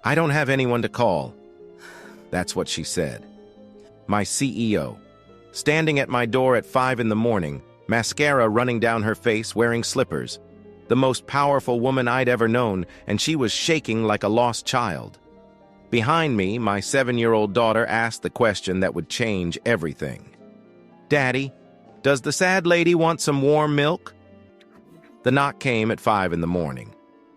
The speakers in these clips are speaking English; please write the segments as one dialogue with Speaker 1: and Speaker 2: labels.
Speaker 1: "I don't have anyone to call." That's what she said. My CEO, standing at my door at 5 in the morning, mascara running down her face, wearing slippers. The most powerful woman I'd ever known, and she was shaking like a lost child. Behind me, my 7-year-old daughter asked the question that would change everything. "Daddy, does the sad lady want some warm milk?" The knock came at 5 in the morning.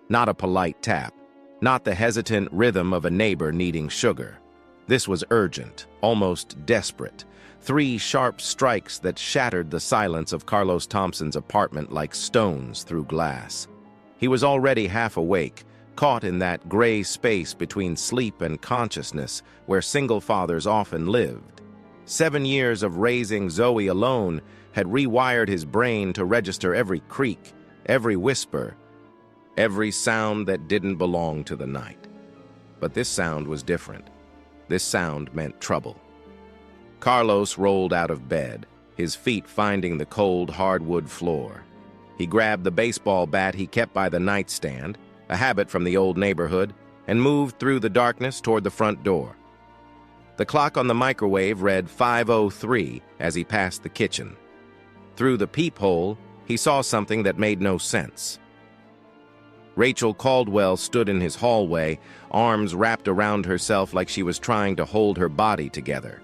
Speaker 1: Not a polite tap, not the hesitant rhythm of a neighbor needing sugar. This was urgent, almost desperate. 3 sharp strikes that shattered the silence of Carlos Thompson's apartment like stones through glass. He was already half awake, caught in that gray space between sleep and consciousness where single fathers often lived. 7 years of raising Zoe alone had rewired his brain to register every creak, every whisper, every sound that didn't belong to the night. But this sound was different. This sound meant trouble. Carlos rolled out of bed, his feet finding the cold hardwood floor. He grabbed the baseball bat he kept by the nightstand, a habit from the old neighborhood, and moved through the darkness toward the front door. The clock on the microwave read 5:03 as he passed the kitchen. Through the peephole, he saw something that made no sense. Rachel Caldwell stood in his hallway, arms wrapped around herself like she was trying to hold her body together.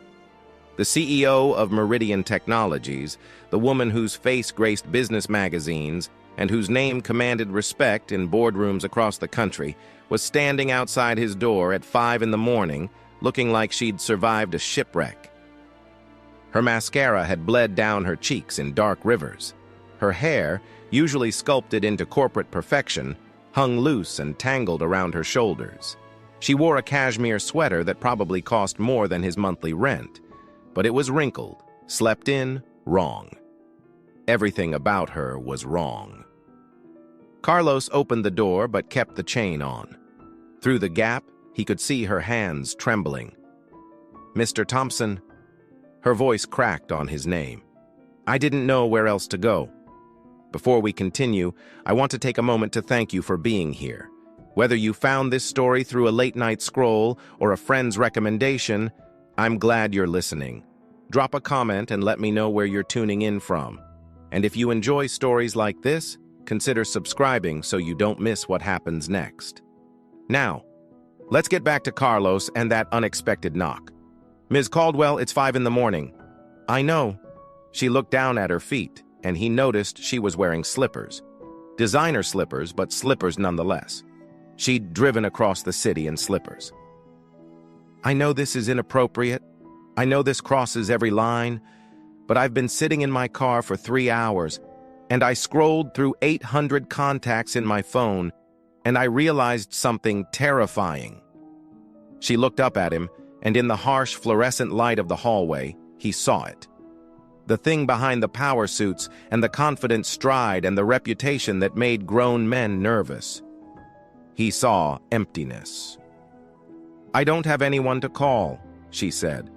Speaker 1: The CEO of Meridian Technologies, the woman whose face graced business magazines and whose name commanded respect in boardrooms across the country, was standing outside his door at 5 in the morning, looking like she'd survived a shipwreck. Her mascara had bled down her cheeks in dark rivers. Her hair, usually sculpted into corporate perfection, hung loose and tangled around her shoulders. She wore a cashmere sweater that probably cost more than his monthly rent, but it was wrinkled, slept in, wrong. Everything about her was wrong. Carlos opened the door but kept the chain on. Through the gap, he could see her hands trembling. "Mr. Thompson." Her voice cracked on his name. I didn't know where else to go. Before we continue, I want to take a moment to thank you for being here. Whether you found this story through a late-night scroll or a friend's recommendation, I'm glad you're listening. Drop a comment and let me know where you're tuning in from. And if you enjoy stories like this, consider subscribing so you don't miss what happens next. Now, let's get back to Carlos and that unexpected knock. "Ms. Caldwell, it's 5 in the morning." "I know." She looked down at her feet, and he noticed she was wearing slippers. Designer slippers, but slippers nonetheless. She'd driven across the city in slippers. "I know this is inappropriate. I know this crosses every line, but I've been sitting in my car for 3 hours, and I scrolled through 800 contacts in my phone, and I realized something terrifying." She looked up at him, and in the harsh fluorescent light of the hallway, he saw it. The thing behind the power suits and the confident stride and the reputation that made grown men nervous. He saw emptiness. "I don't have anyone to call," she said.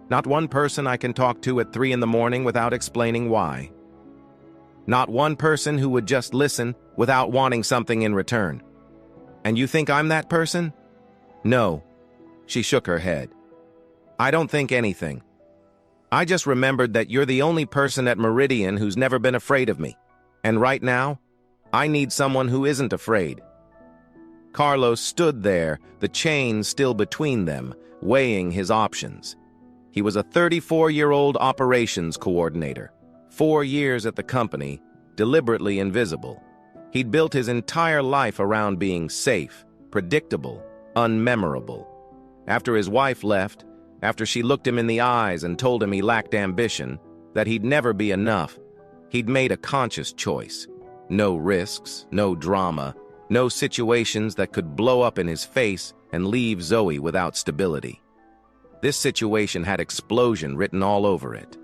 Speaker 1: "Not one person I can talk to at 3 in the morning without explaining why. Not one person who would just listen without wanting something in return. And you think I'm that person?" "No." She shook her head. "I don't think anything. I just remembered that you're the only person at Meridian who's never been afraid of me. And right now, I need someone who isn't afraid." Carlos stood there, the chain still between them, weighing his options. He was a 34-year-old operations coordinator, 4 years at the company, deliberately invisible. He'd built his entire life around being safe, predictable, unmemorable. After his wife left, after she looked him in the eyes and told him he lacked ambition, that he'd never be enough, he'd made a conscious choice. No risks, no drama, no situations that could blow up in his face and leave Zoe without stability. This situation had explosion written all over it.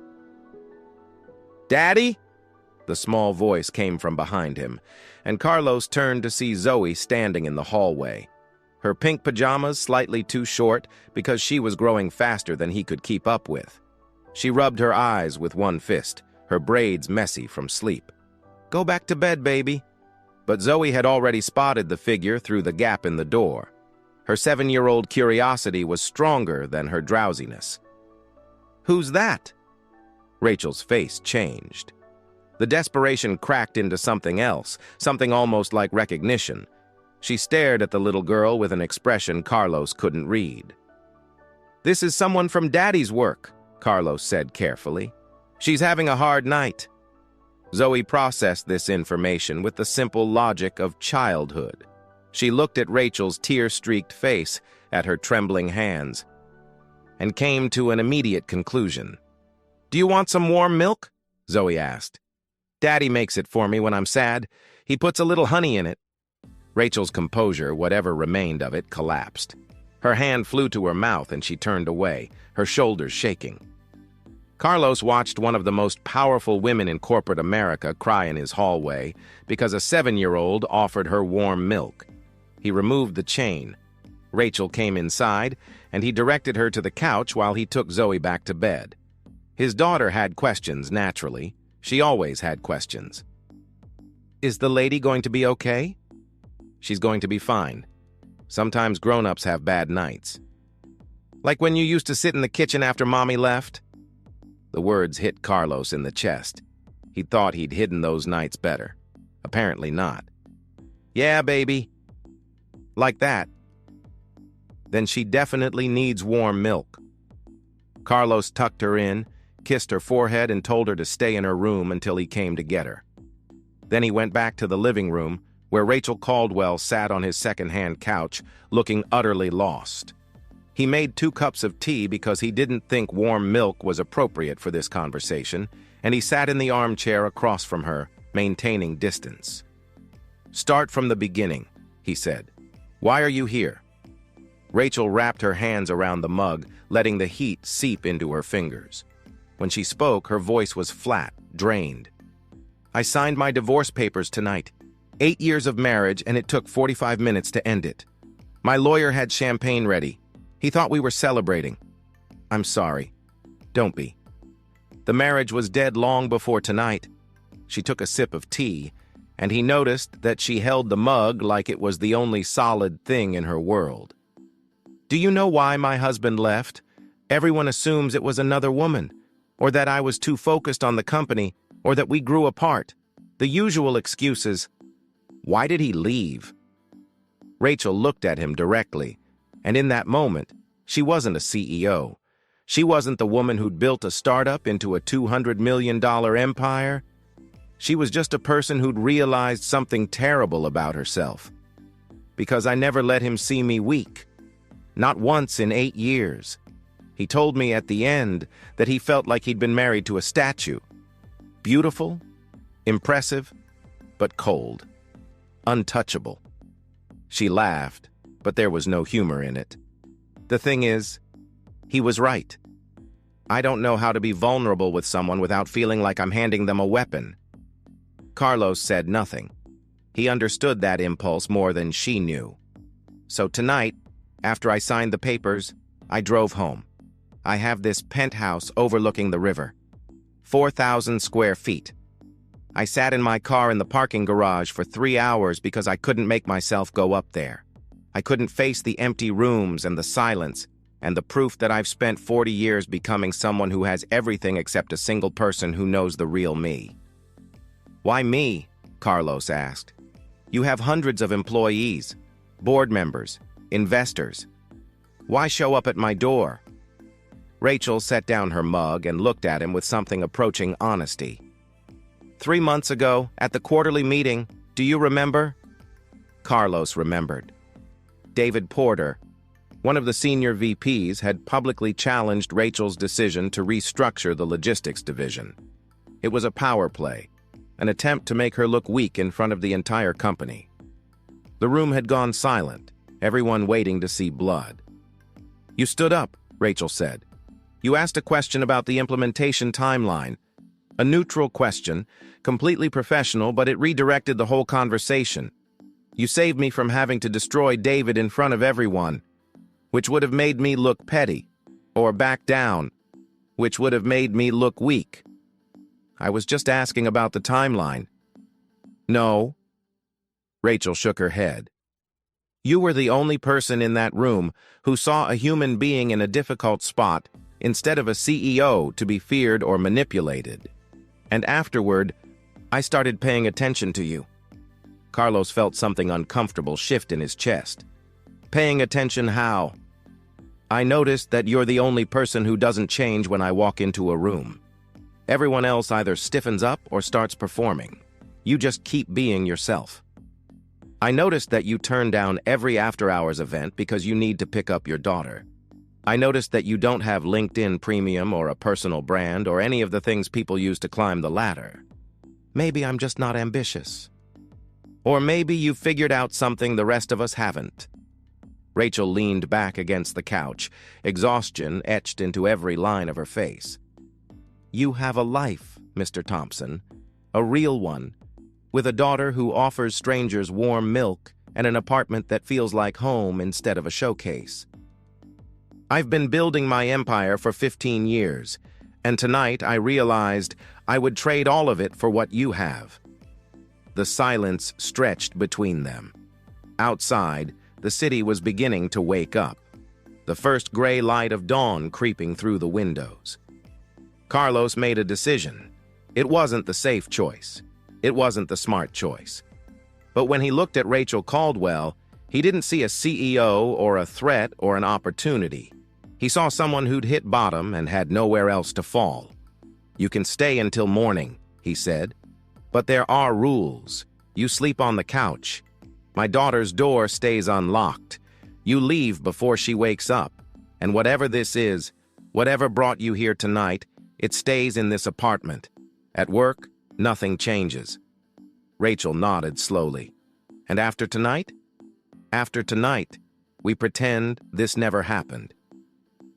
Speaker 1: "Daddy?" The small voice came from behind him, and Carlos turned to see Zoe standing in the hallway. Her pink pajamas slightly too short because she was growing faster than he could keep up with. She rubbed her eyes with one fist, her braids messy from sleep. "Go back to bed, baby." But Zoe had already spotted the figure through the gap in the door. Her 7-year-old curiosity was stronger than her drowsiness. "Who's that?" Rachel's face changed. The desperation cracked into something else, something almost like recognition. She stared at the little girl with an expression Carlos couldn't read. "This is someone from Daddy's work," Carlos said carefully. "She's having a hard night." Zoe processed this information with the simple logic of childhood. She looked at Rachel's tear-streaked face, at her trembling hands, and came to an immediate conclusion. "Do you want some warm milk?" Zoe asked. "Daddy makes it for me when I'm sad. He puts a little honey in it." Rachel's composure, whatever remained of it, collapsed. Her hand flew to her mouth and she turned away, her shoulders shaking. Carlos watched one of the most powerful women in corporate America cry in his hallway because a 7-year-old offered her warm milk. He removed the chain. Rachel came inside, and he directed her to the couch while he took Zoe back to bed. His daughter had questions, naturally. She always had questions. "Is the lady going to be okay?" "She's going to be fine. Sometimes grown-ups have bad nights." "Like when you used to sit in the kitchen after Mommy left?" The words hit Carlos in the chest. He thought he'd hidden those nights better. Apparently not. "Yeah, baby." "Like that?" "Then she definitely needs warm milk." Carlos tucked her in, kissed her forehead, and told her to stay in her room until he came to get her. Then he went back to the living room, where Rachel Caldwell sat on his second-hand couch, looking utterly lost. He made 2 cups of tea because he didn't think warm milk was appropriate for this conversation, and he sat in the armchair across from her, maintaining distance. "Start from the beginning," he said. "Why are you here?" Rachel wrapped her hands around the mug, letting the heat seep into her fingers. When she spoke, her voice was flat, drained. "I signed my divorce papers tonight. 8 years of marriage, and it took 45 minutes to end it. My lawyer had champagne ready. He thought we were celebrating. I'm sorry. Don't be. The marriage was dead long before tonight." She took a sip of tea, and he noticed that she held the mug like it was the only solid thing in her world. "Do you know why my husband left? Everyone assumes it was another woman, or that I was too focused on the company, or that we grew apart. The usual excuses. Why did he leave?" Rachel looked at him directly, and in that moment, she wasn't a CEO. She wasn't the woman who'd built a startup into a $200 million empire. She was just a person who'd realized something terrible about herself. "Because I never let him see me weak. Not once in 8 years. He told me at the end that he felt like he'd been married to a statue. Beautiful, impressive, but cold. Untouchable." She laughed, but there was no humor in it. "The thing is, he was right. I don't know how to be vulnerable with someone without feeling like I'm handing them a weapon." Carlos said nothing. He understood that impulse more than she knew. "So tonight, after I signed the papers, I drove home. I have this penthouse overlooking the river. 4,000 square feet. I sat in my car in the parking garage for 3 hours because I couldn't make myself go up there. I couldn't face the empty rooms and the silence, and the proof that I've spent 40 years becoming someone who has everything except a single person who knows the real me." "Why me?" Carlos asked. "You have hundreds of employees, board members, investors. Why show up at my door?" Rachel set down her mug and looked at him with something approaching honesty. 3 months ago, at the quarterly meeting, do you remember?" Carlos remembered. David Porter, one of the senior VPs, had publicly challenged Rachel's decision to restructure the logistics division. It was a power play, an attempt to make her look weak in front of the entire company. The room had gone silent, everyone waiting to see blood. "You stood up," Rachel said. "You asked a question about the implementation timeline. A neutral question, completely professional, but it redirected the whole conversation. You saved me from having to destroy David in front of everyone, which would have made me look petty, or back down, which would have made me look weak. I was just asking about the timeline." "No." Rachel shook her head. You were the only person in that room who saw a human being in a difficult spot instead of a CEO to be feared or manipulated. And afterward, I started paying attention to you." Carlos felt something uncomfortable shift in his chest. "Paying attention how?" "I noticed that you're the only person who doesn't change when I walk into a room. Everyone else either stiffens up or starts performing. You just keep being yourself. I noticed that you turn down every after-hours event because you need to pick up your daughter. I noticed that you don't have LinkedIn Premium or a personal brand or any of the things people use to climb the ladder. Maybe I'm just not ambitious. Or maybe you figured out something the rest of us haven't." Rachel leaned back against the couch, exhaustion etched into every line of her face. "You have a life, Mr. Thompson, a real one, with a daughter who offers strangers warm milk and an apartment that feels like home instead of a showcase. I've been building my empire for 15 years, and tonight I realized I would trade all of it for what you have." The silence stretched between them. Outside, the city was beginning to wake up, the first gray light of dawn creeping through the windows. Carlos made a decision. It wasn't the safe choice. It wasn't the smart choice. But when he looked at Rachel Caldwell, he didn't see a CEO or a threat or an opportunity. He saw someone who'd hit bottom and had nowhere else to fall. "You can stay until morning," he said. "But there are rules. You sleep on the couch. My daughter's door stays unlocked. You leave before she wakes up. And whatever this is, whatever brought you here tonight, it stays in this apartment. At work, nothing changes." Rachel nodded slowly. "And after tonight?" "After tonight, we pretend this never happened.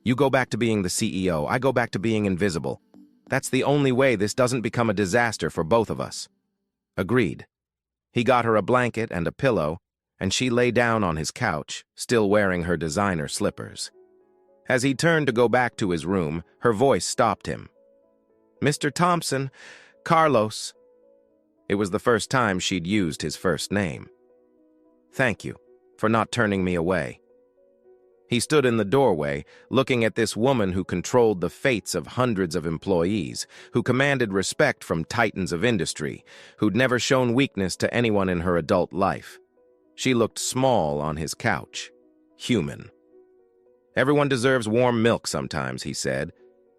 Speaker 1: You go back to being the CEO, I go back to being invisible. That's the only way this doesn't become a disaster for both of us." Agreed. He got her a blanket and a pillow, and she lay down on his couch, still wearing her designer slippers. As he turned to go back to his room, her voice stopped him. "Mr. Thompson, Carlos." It was the first time she'd used his first name. "Thank you for not turning me away." He stood in the doorway, looking at this woman who controlled the fates of hundreds of employees, who commanded respect from titans of industry, who'd never shown weakness to anyone in her adult life. She looked small on his couch, human. "Everyone deserves warm milk sometimes," he said.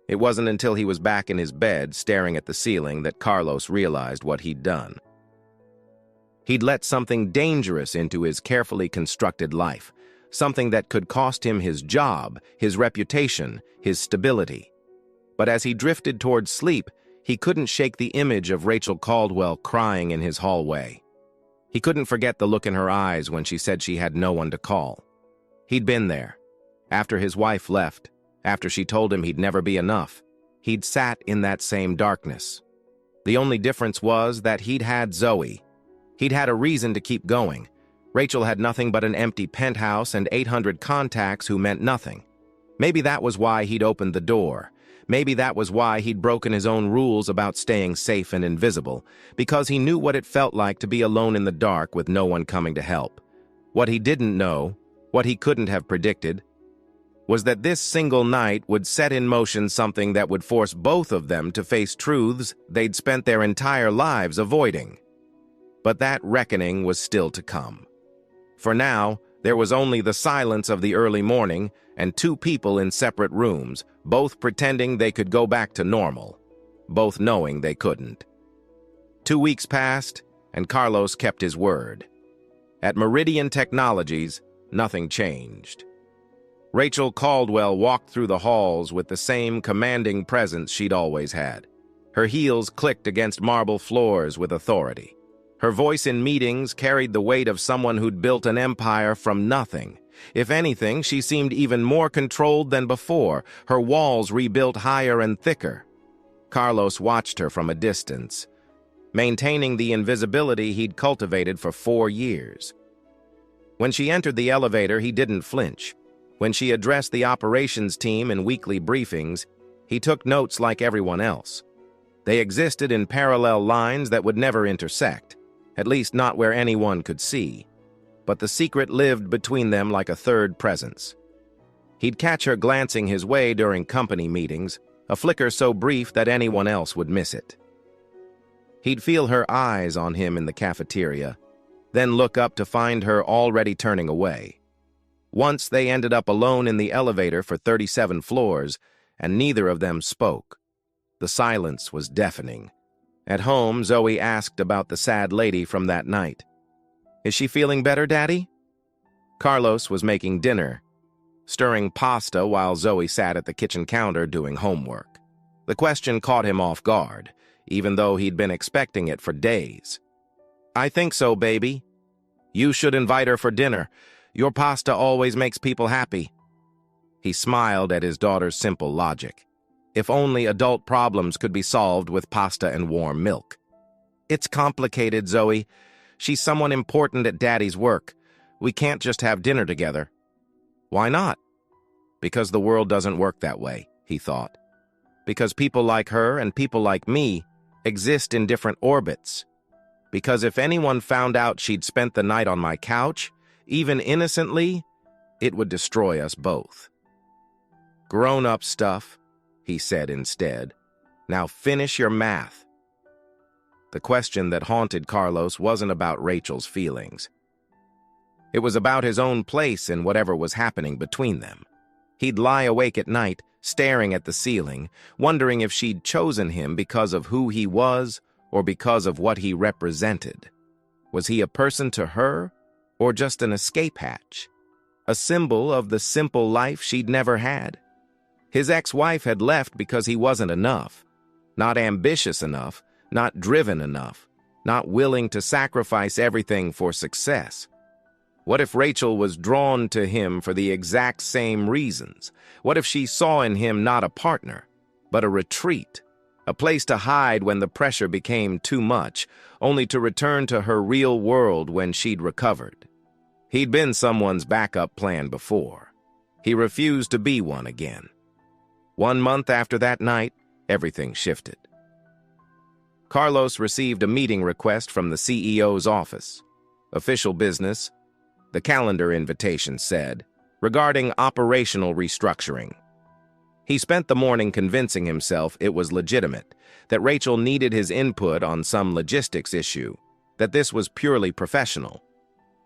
Speaker 1: It wasn't until he was back in his bed, staring at the ceiling, that Carlos realized what he'd done. He'd let something dangerous into his carefully constructed life, something that could cost him his job, his reputation, his stability. But as he drifted towards sleep, he couldn't shake the image of Rachel Caldwell crying in his hallway. He couldn't forget the look in her eyes when she said she had no one to call. He'd been there. After his wife left, after she told him he'd never be enough, he'd sat in that same darkness. The only difference was that he'd had Zoe. He'd had a reason to keep going. Rachel had nothing but an empty penthouse and 800 contacts who meant nothing. Maybe that was why he'd opened the door. Maybe that was why he'd broken his own rules about staying safe and invisible, because he knew what it felt like to be alone in the dark with no one coming to help. What he didn't know, what he couldn't have predicted, was that this single night would set in motion something that would force both of them to face truths they'd spent their entire lives avoiding. But that reckoning was still to come. For now, there was only the silence of the early morning and two people in separate rooms, both pretending they could go back to normal, both knowing they couldn't. 2 weeks passed, and Carlos kept his word. At Meridian Technologies, nothing changed. Rachel Caldwell walked through the halls with the same commanding presence she'd always had. Her heels clicked against marble floors with authority. Her voice in meetings carried the weight of someone who'd built an empire from nothing. If anything, she seemed even more controlled than before, her walls rebuilt higher and thicker. Carlos watched her from a distance, maintaining the invisibility he'd cultivated for 4 years. When she entered the elevator, he didn't flinch. When she addressed the operations team in weekly briefings, he took notes like everyone else. They existed in parallel lines that would never intersect, at least not where anyone could see. but the secret lived between them like a third presence. He'd catch her glancing his way during company meetings, a flicker so brief that anyone else would miss it. He'd feel her eyes on him in the cafeteria, then look up to find her already turning away. Once they ended up alone in the elevator for 37 floors, and neither of them spoke. The silence was deafening. At home, Zoe asked about the sad lady from that night. "Is she feeling better, Daddy?" Carlos was making dinner, stirring pasta while Zoe sat at the kitchen counter doing homework. The question caught him off guard, even though he'd been expecting it for days. "I think so, baby. You should invite her for dinner. Your pasta always makes people happy." He smiled at his daughter's simple logic. If only adult problems could be solved with pasta and warm milk. "It's complicated, Zoe. She's someone important at Daddy's work. We can't just have dinner together." "Why not?" "Because the world doesn't work that way," he thought. "Because people like her and people like me exist in different orbits. Because if anyone found out she'd spent the night on my couch, even innocently, it would destroy us both." "Grown-up stuff," he said instead. "Now finish your math." The question that haunted Carlos wasn't about Rachel's feelings. It was about his own place in whatever was happening between them. He'd lie awake at night, staring at the ceiling, wondering if she'd chosen him because of who he was or because of what he represented. Was he a person to her, or just an escape hatch? A symbol of the simple life she'd never had? His ex-wife had left because he wasn't enough. Not ambitious enough, not driven enough, not willing to sacrifice everything for success. What if Rachel was drawn to him for the exact same reasons? What if she saw in him not a partner, but a retreat? A place to hide when the pressure became too much, only to return to her real world when she'd recovered. He'd been someone's backup plan before. He refused to be one again. 1 month after that night, everything shifted. Carlos received a meeting request from the CEO's office. Official business, the calendar invitation said, regarding operational restructuring. He spent the morning convincing himself it was legitimate, that Rachel needed his input on some logistics issue, that this was purely professional.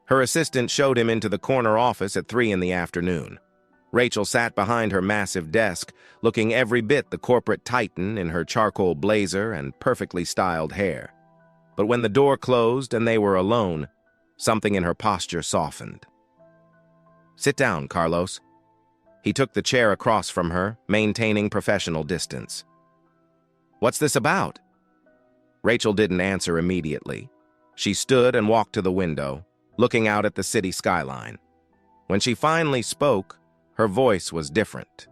Speaker 1: Her assistant showed him into the corner office at 3 in the afternoon. Rachel sat behind her massive desk, looking every bit the corporate titan in her charcoal blazer and perfectly styled hair. But when the door closed and they were alone, something in her posture softened. "Sit down, Carlos." He took the chair across from her, maintaining professional distance. "What's this about?" Rachel didn't answer immediately. She stood and walked to the window, looking out at the city skyline. When she finally spoke, her voice was different,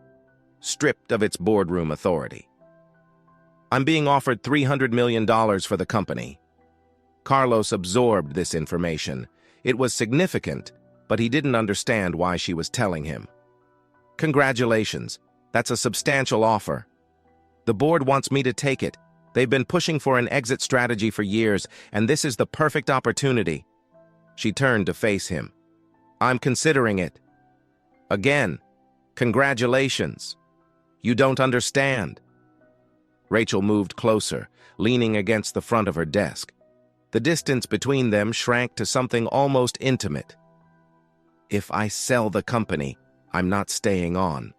Speaker 1: stripped of its boardroom authority. "I'm being offered $300 million for the company." Carlos absorbed this information. It was significant, but he didn't understand why she was telling him. "Congratulations. That's a substantial offer. The board wants me to take it. They've been pushing for an exit strategy for years, and this is the perfect opportunity." She turned to face him. "I'm considering it." "Again, congratulations. You don't understand." Rachel moved closer, leaning against the front of her desk. The distance between them shrank to something almost intimate. "If I sell the company, I'm not staying on.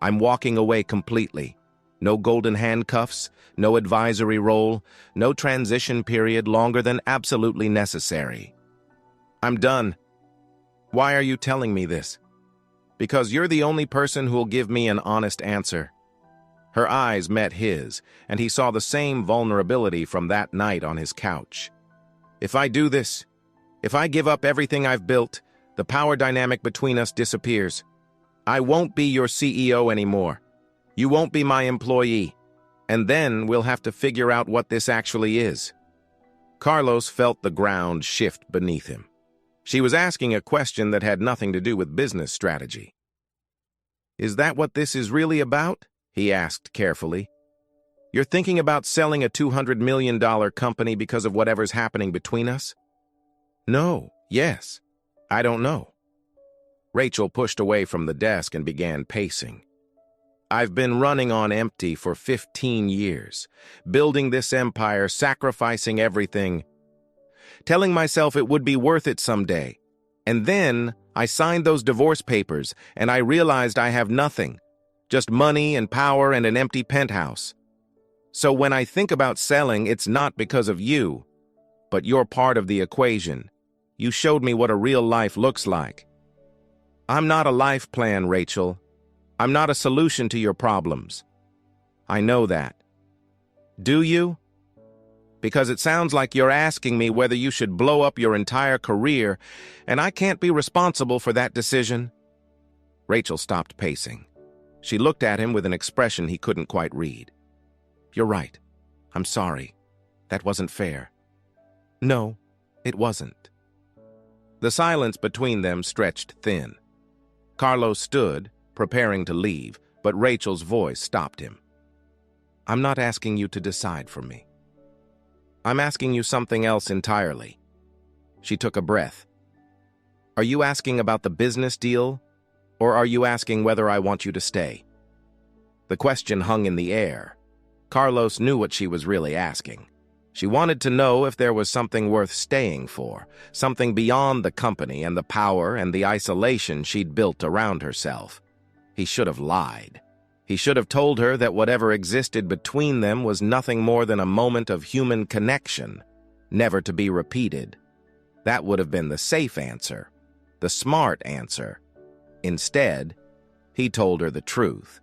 Speaker 1: I'm walking away completely. No golden handcuffs, no advisory role, no transition period longer than absolutely necessary. I'm done." "Why are you telling me this?" "Because you're the only person who'll give me an honest answer." Her eyes met his, and he saw the same vulnerability from that night on his couch. "If I do this, if I give up everything I've built, the power dynamic between us disappears. I won't be your CEO anymore. You won't be my employee. And then we'll have to figure out what this actually is." Carlos felt the ground shift beneath him. She was asking a question that had nothing to do with business strategy. "Is that what this is really about?" he asked carefully. "You're thinking about selling a $200 million company because of whatever's happening between us?" "No, yes. I don't know. Rachel pushed away from the desk and began pacing. I've been running on empty for 15 years, building this empire, sacrificing everything, telling myself it would be worth it someday. And then I signed those divorce papers, and I realized I have nothing, just money and power and an empty penthouse. So when I think about selling, it's not because of you, but you're part of the equation. You showed me what a real life looks like. I'm not a life plan, Rachel. I'm not a solution to your problems. I know that. Do you? Because it sounds like you're asking me whether you should blow up your entire career, and I can't be responsible for that decision. Rachel stopped pacing. She looked at him with an expression he couldn't quite read. You're right. I'm sorry. That wasn't fair. No, it wasn't. The silence between them stretched thin. Carlos stood, preparing to leave, but Rachel's voice stopped him. I'm not asking you to decide for me. I'm asking you something else entirely. She took a breath. Are you asking about the business deal, or are you asking whether I want you to stay? The question hung in the air. Carlos knew what she was really asking. She wanted to know if there was something worth staying for, something beyond the company and the power and the isolation she'd built around herself. He should have lied. He should have told her that whatever existed between them was nothing more than a moment of human connection, never to be repeated. That would have been the safe answer, the smart answer. Instead, he told her the truth.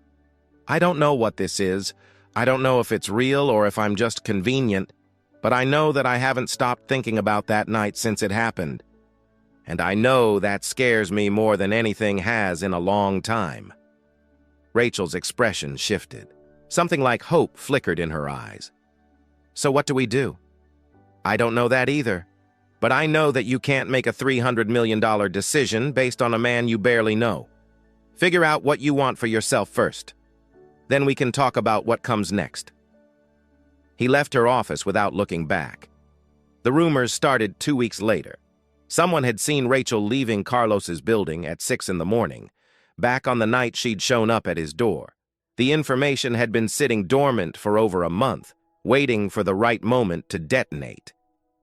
Speaker 1: I don't know what this is. I don't know if it's real or if I'm just convenient, but I know that I haven't stopped thinking about that night since it happened. And I know that scares me more than anything has in a long time. Rachel's expression shifted. Something like hope flickered in her eyes. So what do we do? I don't know that either, but I know that you can't make a $300 million decision based on a man you barely know. Figure out what you want for yourself first. Then we can talk about what comes next. He left her office without looking back. The rumors started 2 weeks later. Someone had seen Rachel leaving Carlos's building at 6 in the morning, back on the night she'd shown up at his door. The information had been sitting dormant for over a month, waiting for the right moment to detonate.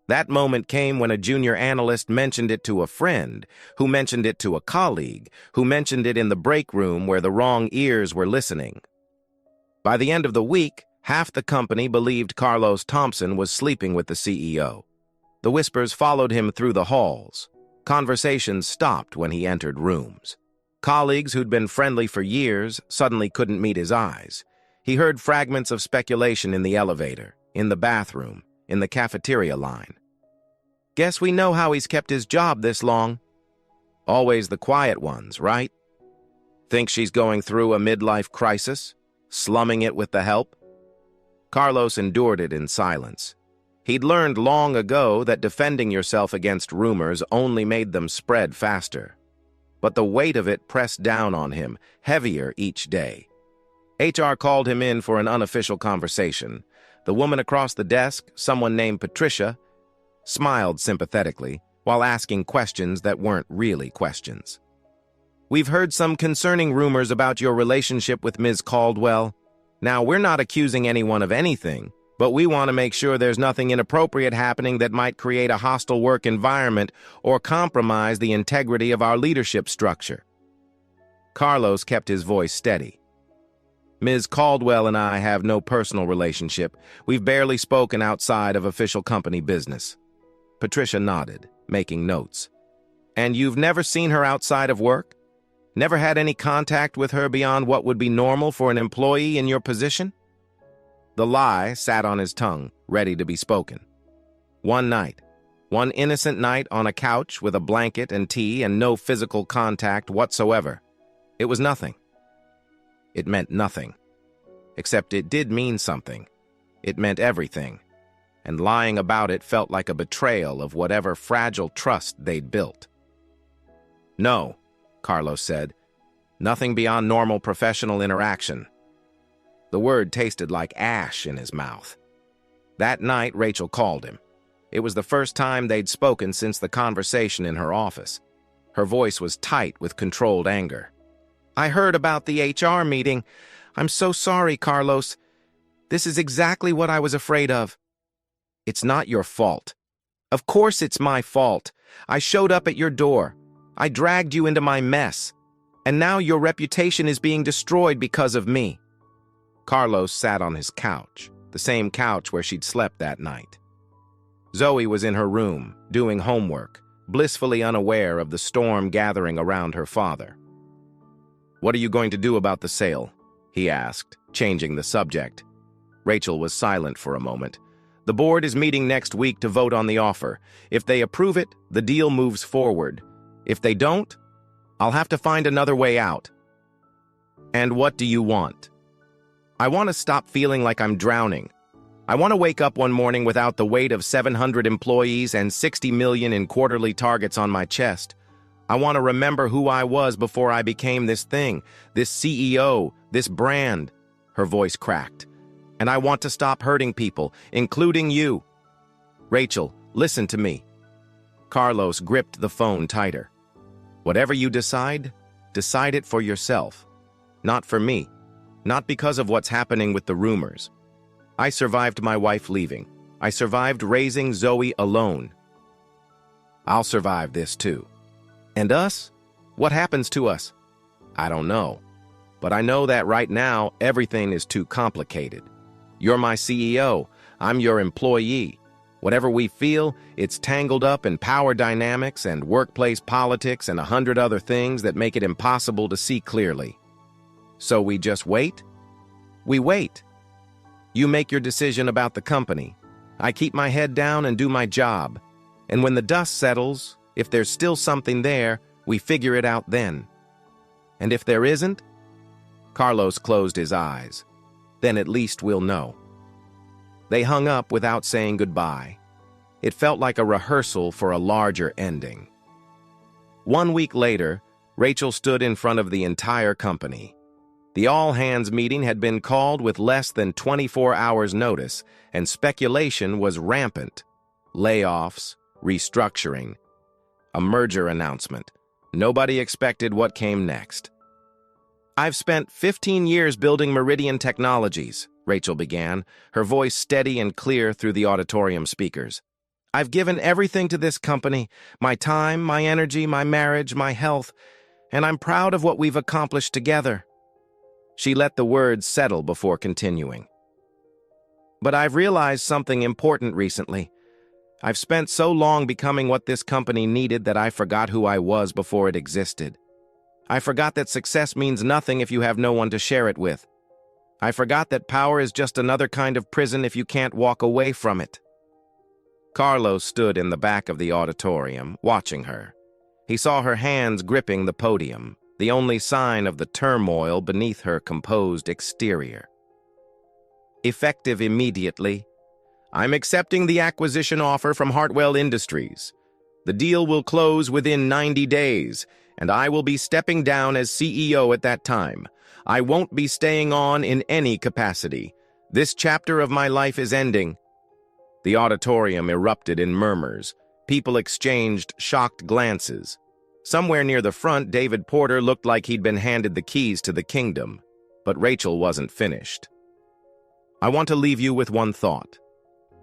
Speaker 1: That moment came when a junior analyst mentioned it to a friend, who mentioned it to a colleague, who mentioned it in the break room where the wrong ears were listening. By the end of the week, half the company believed Carlos Thompson was sleeping with the CEO. The whispers followed him through the halls. Conversations stopped when he entered rooms. Colleagues who'd been friendly for years suddenly couldn't meet his eyes. He heard fragments of speculation in the elevator, in the bathroom, in the cafeteria line. Guess we know how he's kept his job this long. Always the quiet ones, right? Think she's going through a midlife crisis? Slumming it with the help? Carlos endured it in silence. He'd learned long ago that defending yourself against rumors only made them spread faster. But the weight of it pressed down on him, heavier each day. HR called him in for an unofficial conversation. The woman across the desk, someone named Patricia, smiled sympathetically while asking questions that weren't really questions. We've heard some concerning rumors about your relationship with Ms. Caldwell. Now, we're not accusing anyone of anything, but we want to make sure there's nothing inappropriate happening that might create a hostile work environment or compromise the integrity of our leadership structure. Carlos kept his voice steady. Ms. Caldwell and I have no personal relationship. We've barely spoken outside of official company business. Patricia nodded, making notes. And you've never seen her outside of work? Never had any contact with her beyond what would be normal for an employee in your position? The lie sat on his tongue, ready to be spoken. One night, one innocent night on a couch with a blanket and tea and no physical contact whatsoever. It was nothing. It meant nothing. Except it did mean something. It meant everything. And lying about it felt like a betrayal of whatever fragile trust they'd built. No, Carlos said. Nothing beyond normal professional interaction. The word tasted like ash in his mouth. That night, Rachel called him. It was the first time they'd spoken since the conversation in her office. Her voice was tight with controlled anger. "I heard about the HR meeting. I'm so sorry, Carlos. This is exactly what I was afraid of." "It's not your fault." "Of course it's my fault. I showed up at your door. I dragged you into my mess. And now your reputation is being destroyed because of me." Carlos sat on his couch, the same couch where she'd slept that night. Zoe was in her room, doing homework, blissfully unaware of the storm gathering around her father. "What are you going to do about the sale?" he asked, changing the subject. Rachel was silent for a moment. "The board is meeting next week to vote on the offer. If they approve it, the deal moves forward. If they don't, I'll have to find another way out." "And what do you want?" "I want to stop feeling like I'm drowning. I want to wake up one morning without the weight of 700 employees and 60 million in quarterly targets on my chest. I want to remember who I was before I became this thing, this CEO, this brand." Her voice cracked. "And I want to stop hurting people, including you." "Rachel, listen to me." Carlos gripped the phone tighter. "Whatever you decide it for yourself. Not for me. Not because of what's happening with the rumors. I survived my wife leaving. I survived raising Zoe alone. I'll survive this too. And us? What happens to us? I don't know. But I know that right now, everything is too complicated. You're my CEO. I'm your employee. Whatever we feel, it's tangled up in power dynamics and workplace politics and 100 other things that make it impossible to see clearly. So we just wait? We wait. You make your decision about the company. I keep my head down and do my job. And when the dust settles, if there's still something there, we figure it out then. And if there isn't?" Carlos closed his eyes. "Then at least we'll know." They hung up without saying goodbye. It felt like a rehearsal for a larger ending. 1 week later, Rachel stood in front of the entire company. The all-hands meeting had been called with less than 24 hours' notice, and speculation was rampant. Layoffs, restructuring, a merger announcement. Nobody expected what came next. "I've spent 15 years building Meridian Technologies," Rachel began, her voice steady and clear through the auditorium speakers. "I've given everything to this company, my time, my energy, my marriage, my health, and I'm proud of what we've accomplished together." She let the words settle before continuing. "But I've realized something important recently. I've spent so long becoming what this company needed that I forgot who I was before it existed. I forgot that success means nothing if you have no one to share it with. I forgot that power is just another kind of prison if you can't walk away from it." Carlos stood in the back of the auditorium, watching her. He saw her hands gripping the podium, the only sign of the turmoil beneath her composed exterior. "Effective immediately. I'm accepting the acquisition offer from Hartwell Industries. The deal will close within 90 days, and I will be stepping down as CEO at that time. I won't be staying on in any capacity. This chapter of my life is ending." The auditorium erupted in murmurs. People exchanged shocked glances. Somewhere near the front, David Porter looked like he'd been handed the keys to the kingdom, but Rachel wasn't finished. "I want to leave you with one thought.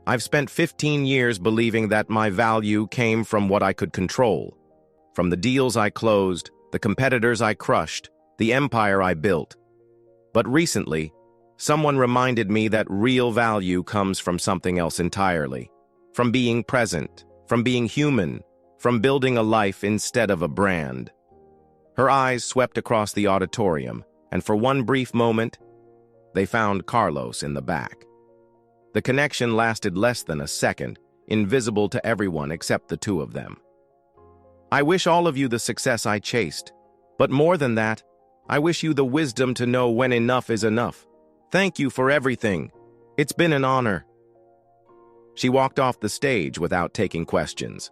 Speaker 1: I've spent 15 years believing that my value came from what I could control, from the deals I closed, the competitors I crushed, the empire I built. But recently, someone reminded me that real value comes from something else entirely, from being present, from being human, from building a life instead of a brand." Her eyes swept across the auditorium, and for one brief moment, they found Carlos in the back. The connection lasted less than a second, invisible to everyone except the two of them. "I wish all of you the success I chased, but more than that, I wish you the wisdom to know when enough is enough. Thank you for everything. It's been an honor." She walked off the stage without taking questions.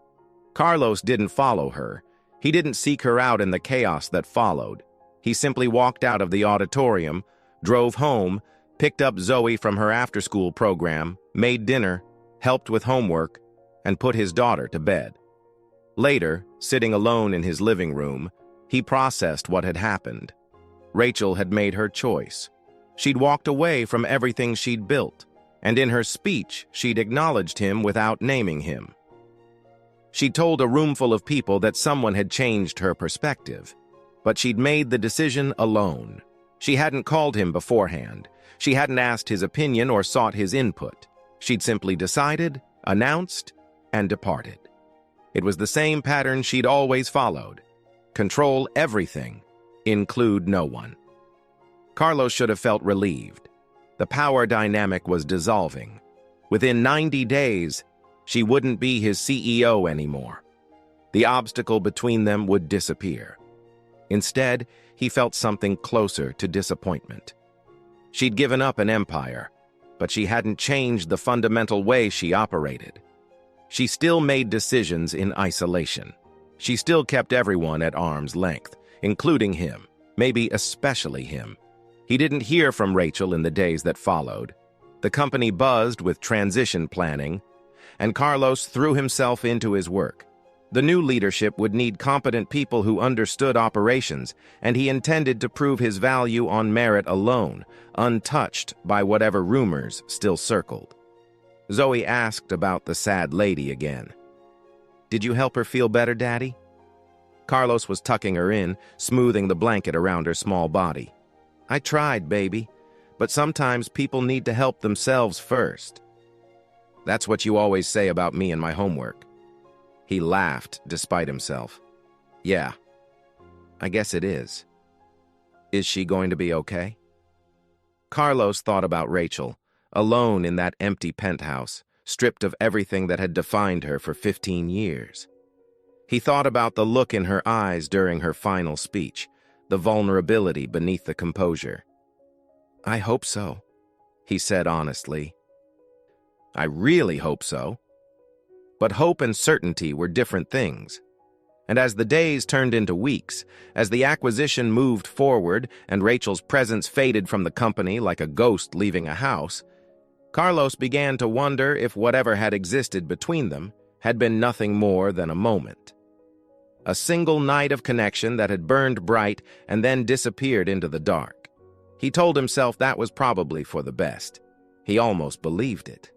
Speaker 1: Carlos didn't follow her. He didn't seek her out in the chaos that followed. He simply walked out of the auditorium, drove home, picked up Zoe from her after-school program, made dinner, helped with homework, and put his daughter to bed. Later, Sitting alone in his living room, he processed what had happened. Rachel had made her choice. She'd walked away from everything she'd built, and in her speech, she'd acknowledged him without naming him. She'd told a roomful of people that someone had changed her perspective, but she'd made the decision alone. She hadn't called him beforehand. She hadn't asked his opinion or sought his input. She'd simply decided, announced, and departed. It was the same pattern she'd always followed. Control everything, include no one. Carlos should have felt relieved. The power dynamic was dissolving. Within 90 days, she wouldn't be his CEO anymore. The obstacle between them would disappear. Instead, he felt something closer to disappointment. She'd given up an empire, but she hadn't changed the fundamental way she operated. She still made decisions in isolation. She still kept everyone at arm's length, including him, maybe especially him. He didn't hear from Rachel in the days that followed. The company buzzed with transition planning, and Carlos threw himself into his work. The new leadership would need competent people who understood operations, and he intended to prove his value on merit alone, untouched by whatever rumors still circled. Zoe asked about the sad lady again. "Did you help her feel better, Daddy?" Carlos was tucking her in, smoothing the blanket around her small body. "I tried, baby, but sometimes people need to help themselves first." "That's what you always say about me and my homework." He laughed despite himself. "Yeah, I guess it is. Is she going to be okay?" Carlos thought about Rachel, alone in that empty penthouse, stripped of everything that had defined her for 15 years. He thought about the look in her eyes during her final speech, the vulnerability beneath the composure. "I hope so," he said honestly. "I really hope so." But hope and certainty were different things. And as the days turned into weeks, as the acquisition moved forward and Rachel's presence faded from the company like a ghost leaving a house, Carlos began to wonder if whatever had existed between them had been nothing more than a moment. A single night of connection that had burned bright and then disappeared into the dark. He told himself that was probably for the best. He almost believed it.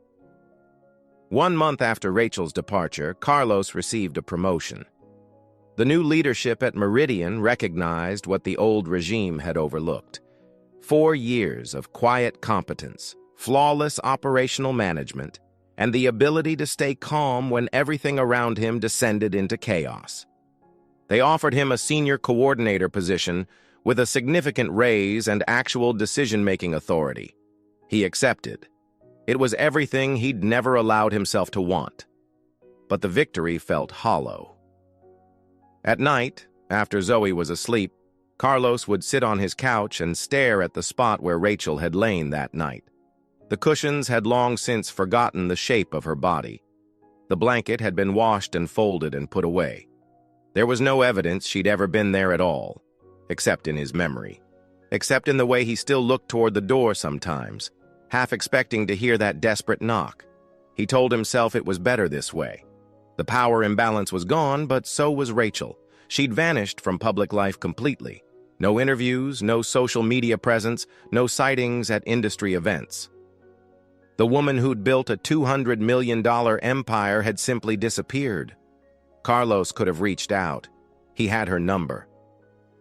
Speaker 1: 1 month after Rachel's departure, Carlos received a promotion. The new leadership at Meridian recognized what the old regime had overlooked. 4 years of quiet competence, flawless operational management, and the ability to stay calm when everything around him descended into chaos. They offered him a senior coordinator position with a significant raise and actual decision-making authority. He accepted. It was everything he'd never allowed himself to want. But the victory felt hollow. At night, after Zoe was asleep, Carlos would sit on his couch and stare at the spot where Rachel had lain that night. The cushions had long since forgotten the shape of her body. The blanket had been washed and folded and put away. There was no evidence she'd ever been there at all, except in his memory, except in the way he still looked toward the door sometimes, half expecting to hear that desperate knock. He told himself it was better this way. The power imbalance was gone, but so was Rachel. She'd vanished from public life completely. No interviews, no social media presence, no sightings at industry events. The woman who'd built a $200 million empire had simply disappeared. Carlos could have reached out. He had her number.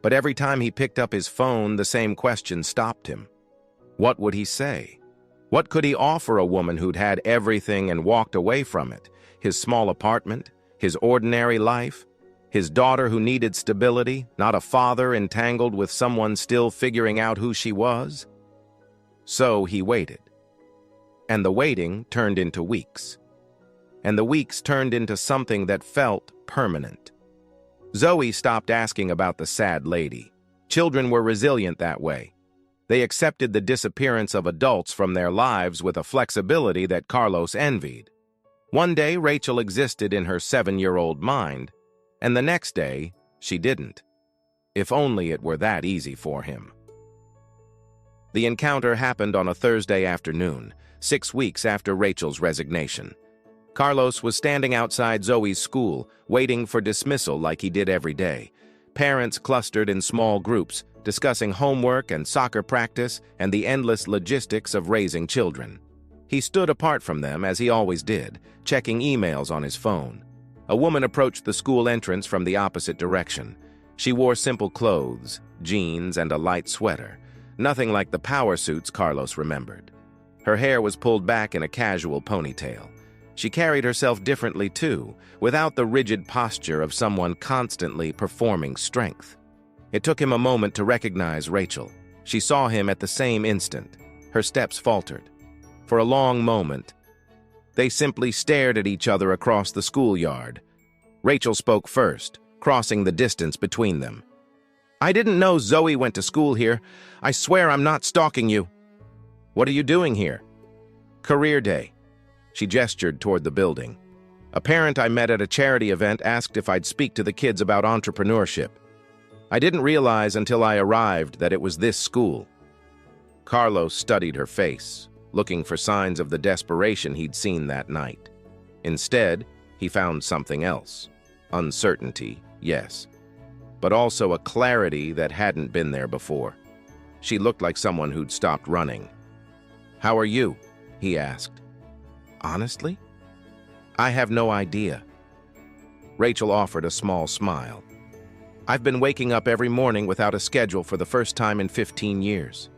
Speaker 1: But every time he picked up his phone, the same question stopped him. What would he say? What could he offer a woman who'd had everything and walked away from it? His small apartment, his ordinary life, his daughter who needed stability, not a father entangled with someone still figuring out who she was? So he waited. And the waiting turned into weeks. And the weeks turned into something that felt permanent. Zoe stopped asking about the sad lady. Children were resilient that way. They accepted the disappearance of adults from their lives with a flexibility that Carlos envied. One day, Rachel existed in her 7-year-old mind, and the next day, she didn't. If only it were that easy for him. The encounter happened on a Thursday afternoon, 6 weeks after Rachel's resignation. Carlos was standing outside Zoe's school, waiting for dismissal like he did every day. Parents clustered in small groups, discussing homework and soccer practice and the endless logistics of raising children. He stood apart from them, as he always did, checking emails on his phone. A woman approached the school entrance from the opposite direction. She wore simple clothes, jeans, and a light sweater, nothing like the power suits Carlos remembered. Her hair was pulled back in a casual ponytail. She carried herself differently too, without the rigid posture of someone constantly performing strength. It took him a moment to recognize Rachel. She saw him at the same instant. Her steps faltered. For a long moment, they simply stared at each other across the schoolyard. Rachel spoke first, crossing the distance between them. "I didn't know Zoe went to school here. I swear I'm not stalking you." "What are you doing here?" "Career day." She gestured toward the building. "A parent I met at a charity event asked if I'd speak to the kids about entrepreneurship. I didn't realize until I arrived that it was this school." Carlos studied her face, looking for signs of the desperation he'd seen that night. Instead, he found something else. Uncertainty, yes, but also a clarity that hadn't been there before. She looked like someone who'd stopped running. "How are you?" he asked. "Honestly? I have no idea." Rachel offered a small smile. "I've been waking up every morning without a schedule for the first time in 15 years.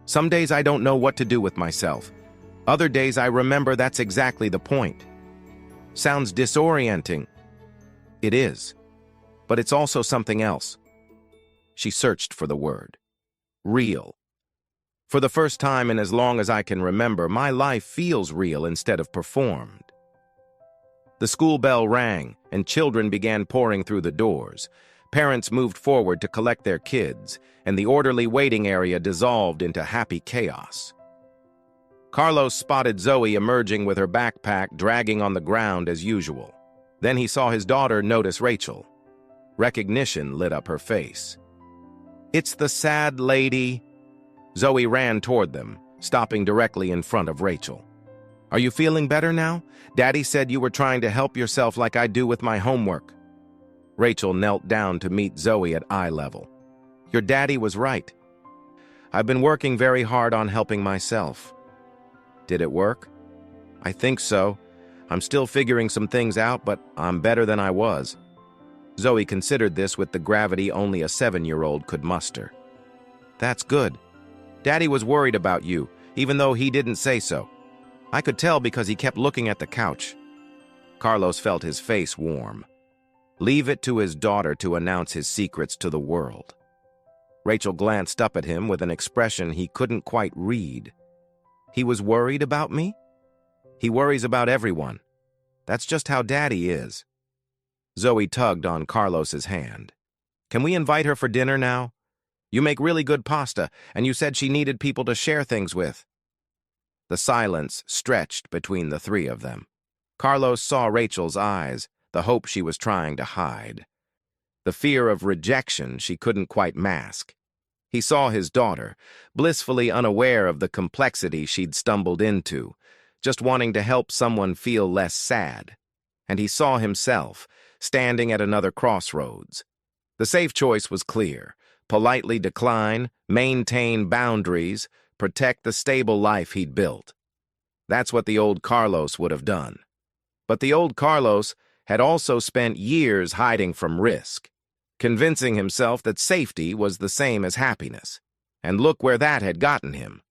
Speaker 1: Some days I don't know what to do with myself. Other days I remember that's exactly the point. Sounds disorienting. It is. But it's also something else." She searched for the word. Real. "For the first time in as long as I can remember, my life feels real instead of performed." The school bell rang, and children began pouring through the doors. Parents moved forward to collect their kids, and the orderly waiting area dissolved into happy chaos. Carlos spotted Zoe emerging with her backpack dragging on the ground as usual. Then he saw his daughter notice Rachel. Recognition lit up her face. "It's the sad lady." Zoe ran toward them, stopping directly in front of Rachel. "Are you feeling better now? Daddy said you were trying to help yourself like I do with my homework." Rachel knelt down to meet Zoe at eye level. "Your daddy was right. I've been working very hard on helping myself." "Did it work?" "I think so. I'm still figuring some things out, but I'm better than I was." Zoe considered this with the gravity only a 7-year-old could muster. "That's good. Daddy was worried about you, even though he didn't say so. I could tell because he kept looking at the couch." Carlos felt his face warm. Leave it to his daughter to announce his secrets to the world. Rachel glanced up at him with an expression he couldn't quite read. "He was worried about me?" "He worries about everyone. That's just how Daddy is." Zoe tugged on Carlos's hand. "Can we invite her for dinner now? You make really good pasta, and you said she needed people to share things with." The silence stretched between the three of them. Carlos saw Rachel's eyes, the hope she was trying to hide, the fear of rejection she couldn't quite mask. He saw his daughter, blissfully unaware of the complexity she'd stumbled into, just wanting to help someone feel less sad. And he saw himself, standing at another crossroads. The safe choice was clear: politely decline, maintain boundaries, protect the stable life he'd built. That's what the old Carlos would have done. But the old Carlos had also spent years hiding from risk, convincing himself that safety was the same as happiness. And look where that had gotten him.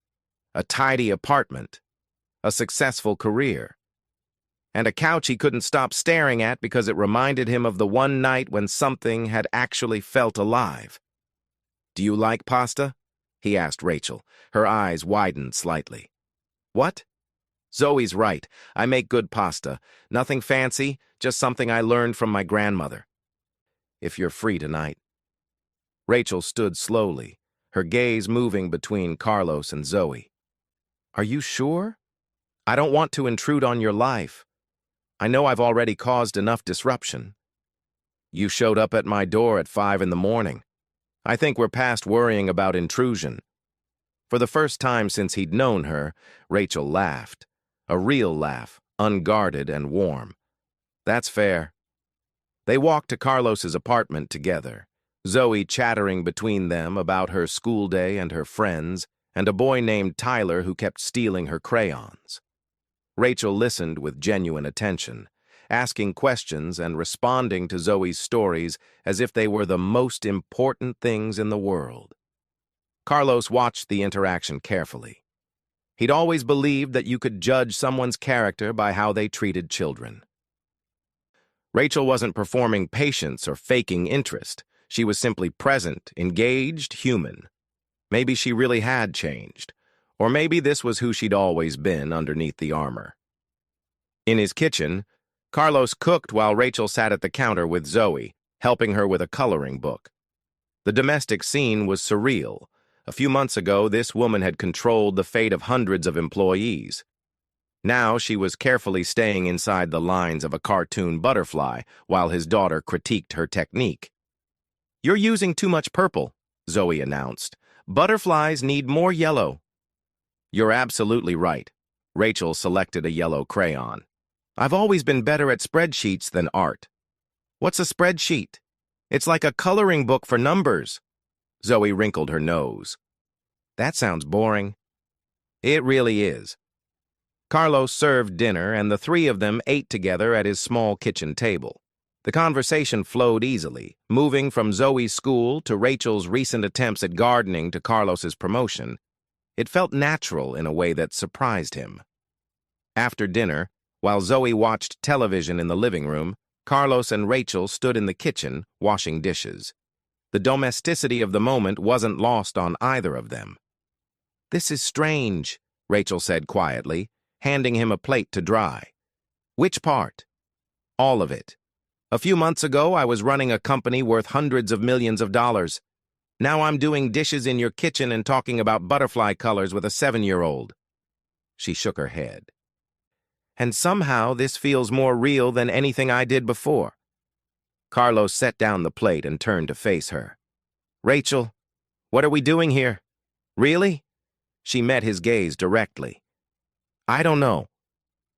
Speaker 1: A tidy apartment, a successful career, and a couch he couldn't stop staring at because it reminded him of the one night when something had actually felt alive. "Do you like pasta?" he asked Rachel. Her eyes widened slightly. "What?" "Zoe's right. I make good pasta. Nothing fancy, just something I learned from my grandmother." "If you're free tonight." Rachel stood slowly, her gaze moving between Carlos and Zoe. "Are you sure? I don't want to intrude on your life. I know I've already caused enough disruption. You showed up at my door at 5 in the morning. I think we're past worrying about intrusion." For the first time since he'd known her, Rachel laughed. A real laugh, unguarded and warm. That's fair. They walked to Carlos's apartment together, Zoe chattering between them about her school day and her friends, and a boy named Tyler who kept stealing her crayons. Rachel listened with genuine attention, asking questions and responding to Zoe's stories as if they were the most important things in the world. Carlos watched the interaction carefully. He'd always believed that you could judge someone's character by how they treated children. Rachel wasn't performing patience or faking interest. She was simply present, engaged, human. Maybe she really had changed, or maybe this was who she'd always been underneath the armor. In his kitchen, Carlos cooked while Rachel sat at the counter with Zoe, helping her with a coloring book. The domestic scene was surreal. A few months ago, this woman had controlled the fate of hundreds of employees. Now she was carefully staying inside the lines of a cartoon butterfly while his daughter critiqued her technique. "You're using too much purple," Zoe announced. "Butterflies need more yellow." "You're absolutely right." Rachel selected a yellow crayon. "I've always been better at spreadsheets than art." "What's a spreadsheet?" "It's like a coloring book for numbers." Zoe wrinkled her nose. "That sounds boring." "It really is." Carlos served dinner, and the three of them ate together at his small kitchen table. The conversation flowed easily, moving from Zoe's school to Rachel's recent attempts at gardening to Carlos's promotion. It felt natural in a way that surprised him. After dinner, while Zoe watched television in the living room, Carlos and Rachel stood in the kitchen, washing dishes. The domesticity of the moment wasn't lost on either of them. "This is strange," Rachel said quietly, handing him a plate to dry. "Which part?" "All of it. A few months ago, I was running a company worth hundreds of millions of dollars. Now I'm doing dishes in your kitchen and talking about butterfly colors with a 7-year-old. She shook her head. "And somehow this feels more real than anything I did before." Carlos set down the plate and turned to face her. "Rachel, what are we doing here? Really?" She met his gaze directly. "I don't know.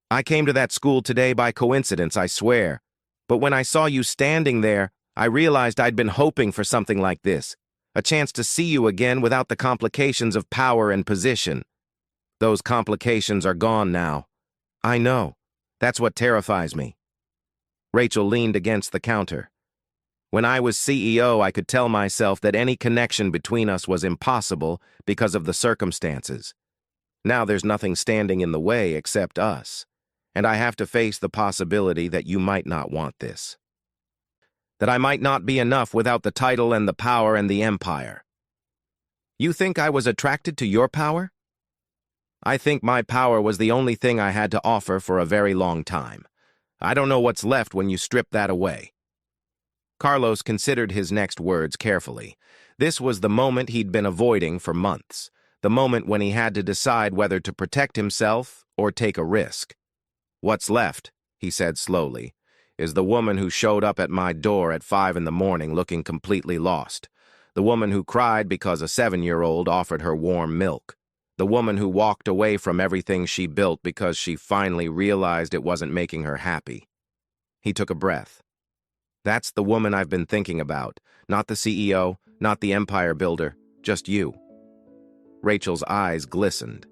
Speaker 1: I came to that school today by coincidence, I swear. But when I saw you standing there, I realized I'd been hoping for something like this, a chance to see you again without the complications of power and position. Those complications are gone now. I know. That's what terrifies me." Rachel leaned against the counter. "When I was CEO, I could tell myself that any connection between us was impossible because of the circumstances. Now there's nothing standing in the way except us, and I have to face the possibility that you might not want this. That I might not be enough without the title and the power and the empire. You think I was attracted to your power? I think my power was the only thing I had to offer for a very long time. I don't know what's left when you strip that away." Carlos considered his next words carefully. This was the moment he'd been avoiding for months, the moment when he had to decide whether to protect himself or take a risk. "What's left," he said slowly, "is the woman who showed up at my door at 5 in the morning looking completely lost. The woman who cried because a 7-year-old offered her warm milk. The woman who walked away from everything she built because she finally realized it wasn't making her happy." He took a breath. "That's the woman I've been thinking about. Not the CEO, not the empire builder, just you." Rachel's eyes glistened.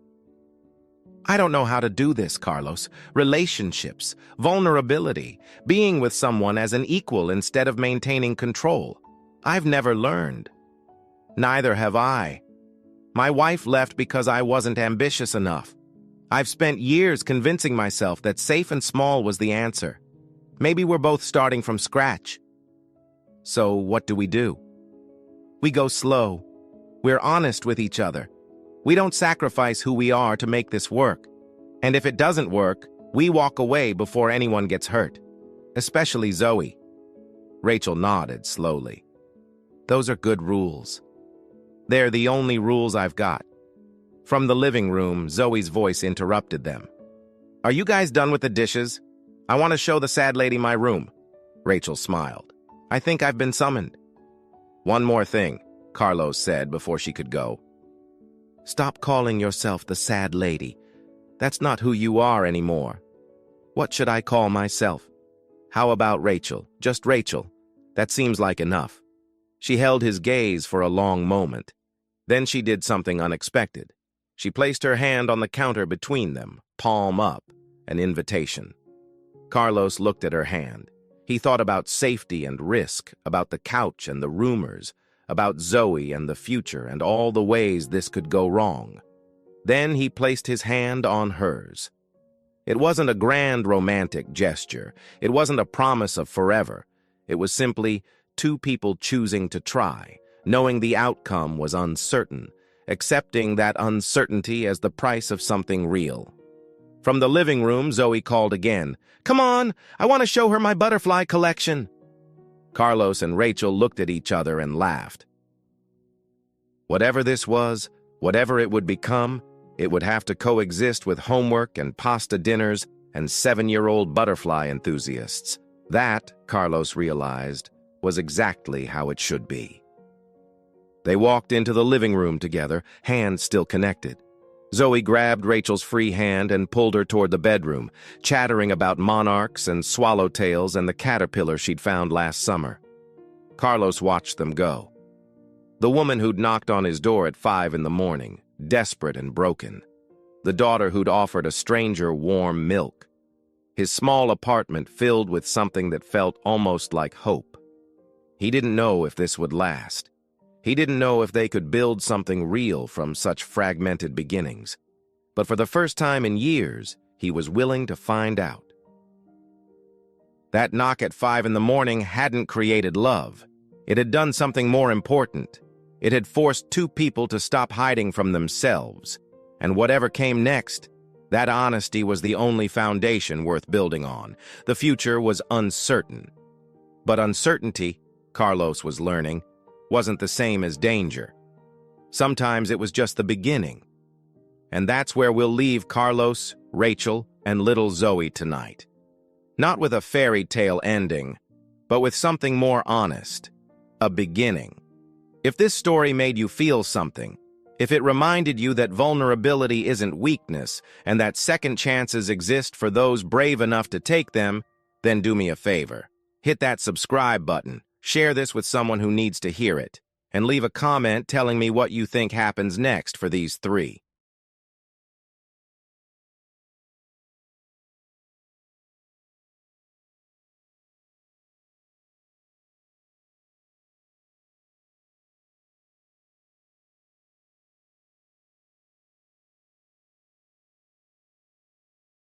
Speaker 1: "I don't know how to do this, Carlos. Relationships, vulnerability, being with someone as an equal instead of maintaining control. I've never learned." "Neither have I. My wife left because I wasn't ambitious enough. I've spent years convincing myself that safe and small was the answer. Maybe we're both starting from scratch." "So what do? We go slow. We're honest with each other. We don't sacrifice who we are to make this work. And if it doesn't work, we walk away before anyone gets hurt. Especially Zoe." Rachel nodded slowly. "Those are good rules. They're the only rules I've got." From the living room, Zoe's voice interrupted them. "Are you guys done with the dishes? I want to show the sad lady my room." Rachel smiled. "I think I've been summoned." "One more thing," Carlos said before she could go. "Stop calling yourself the sad lady. That's not who you are anymore." What should I call myself? How about Rachel? Just Rachel. That seems like enough. She held his gaze for a long moment. Then she did something unexpected. She placed her hand on the counter between them, palm up, an invitation. Carlos looked at her hand. He thought about safety and risk, about the couch and the rumors, about Zoe and the future and all the ways this could go wrong. Then he placed his hand on hers. It wasn't a grand romantic gesture. It wasn't a promise of forever. It was simply two people choosing to try, knowing the outcome was uncertain, accepting that uncertainty as the price of something real. From the living room, Zoe called again. "Come on, I want to show her my butterfly collection." Carlos and Rachel looked at each other and laughed. Whatever this was, whatever it would become, it would have to coexist with homework and pasta dinners and 7-year-old butterfly enthusiasts. That, Carlos realized, was exactly how it should be. They walked into the living room together, hands still connected. Zoe grabbed Rachel's free hand and pulled her toward the bedroom, chattering about monarchs and swallowtails and the caterpillar she'd found last summer. Carlos watched them go. The woman who'd knocked on his door at 5 in the morning, desperate and broken. The daughter who'd offered a stranger warm milk. His small apartment filled with something that felt almost like hope. He didn't know if this would last. He didn't know if they could build something real from such fragmented beginnings. But for the first time in years, he was willing to find out. That knock at 5 in the morning hadn't created love. It had done something more important. It had forced two people to stop hiding from themselves. And whatever came next, that honesty was the only foundation worth building on. The future was uncertain. But uncertainty, Carlos was learning, wasn't the same as danger. Sometimes it was just the beginning. And that's where we'll leave Carlos, Rachel, and little Zoe tonight. Not with a fairy tale ending, but with something more honest. A beginning. If this story made you feel something, if it reminded you that vulnerability isn't weakness and that second chances exist for those brave enough to take them, then do me a favor. Hit that subscribe button, share this with someone who needs to hear it, and leave a comment telling me what you think happens next for these three.